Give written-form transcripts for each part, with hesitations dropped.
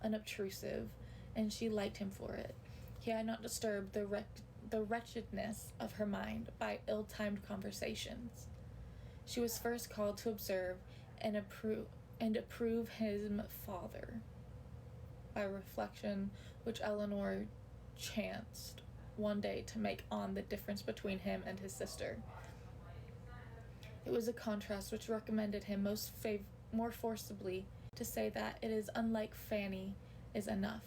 unobtrusive, and she liked him for it. He had not disturbed the wretchedness of her mind by ill-timed conversations. She was first called to observe and approve his father by reflection which Eleanor chanced one day to make on the difference between him and his sister. It was a contrast which recommended him more forcibly to say that it is unlike Fanny is enough.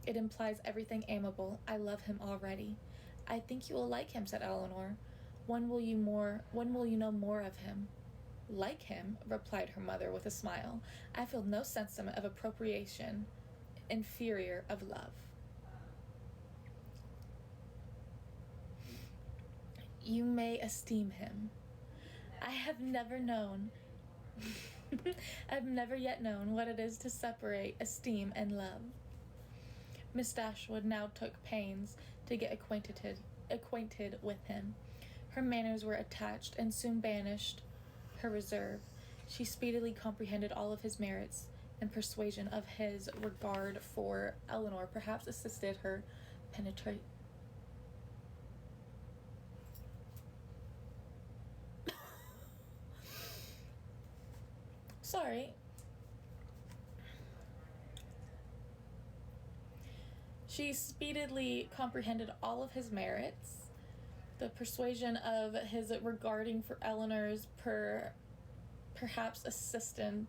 It implies everything amiable. I love him already. I think you will like him, said Eleanor. When will you know more of him? Like him, replied her mother with a smile. I feel no sentiment of appropriation inferior of love. You may esteem him. I have never yet known what it is to separate esteem and love. Miss Dashwood now took pains to get acquainted with him. Her manners were attached and soon banished her reserve. She speedily comprehended all of his merits, and persuasion of his regard for Eleanor perhaps assisted her penetration. Sorry. She speedily comprehended all of his merits. The persuasion of his regarding for Eleanor's perhaps assistant.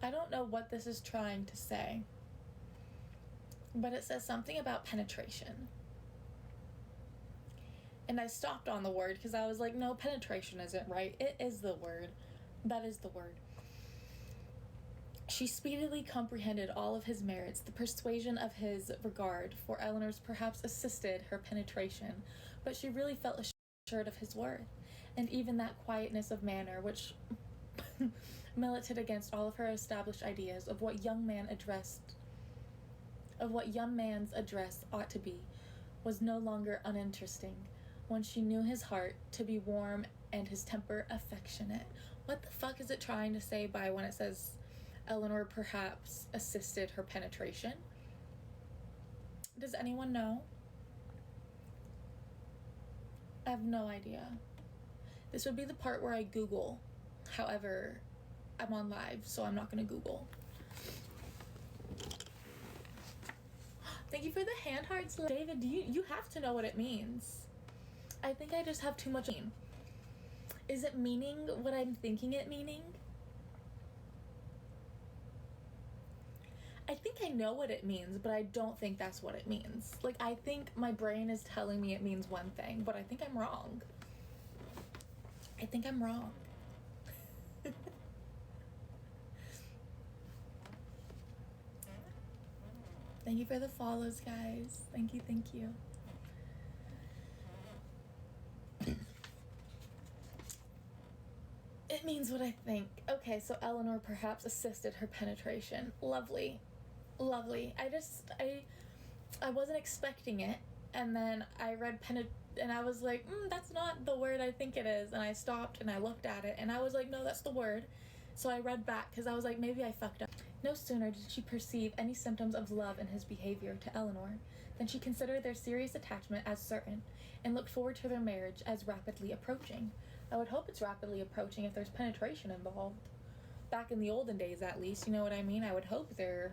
I don't know what this is trying to say, but it says something about penetration. And I stopped on the word because I was like, no, penetration isn't right. It is the word. That is the word. She speedily comprehended all of his merits. The persuasion of his regard for Eleanor's perhaps assisted her penetration, but she really felt assured of his worth, and even that quietness of manner which milited against all of her established ideas of what young man's address ought to be, was no longer uninteresting, when she knew his heart to be warm and his temper affectionate. What the fuck is it trying to say by when it says Eleanor perhaps assisted her penetration? Does anyone know? I have no idea. This would be the part where I Google. However, I'm on live, so I'm not going to Google. Thank you for the hand hearts. David, you have to know what it means. I think I just have too much. Is it meaning what I'm thinking it meaning? I think I know what it means, but I don't think that's what it means. Like, I think my brain is telling me it means one thing, but I think I'm wrong. I think I'm wrong. Thank you for the follows, guys. Thank you, thank you. It means what I think. Okay, so Eleanor perhaps assisted her penetration. Lovely. Lovely. I wasn't expecting it, and then I read and I was like, that's not the word I think it is, and I stopped and I looked at it, and I was like, no, that's the word. So I read back, because I was like, maybe I fucked up. No sooner did she perceive any symptoms of love in his behavior to Eleanor than she considered their serious attachment as certain, and looked forward to their marriage as rapidly approaching. I would hope it's rapidly approaching if there's penetration involved. Back in the olden days, at least, you know what I mean? I would hope they're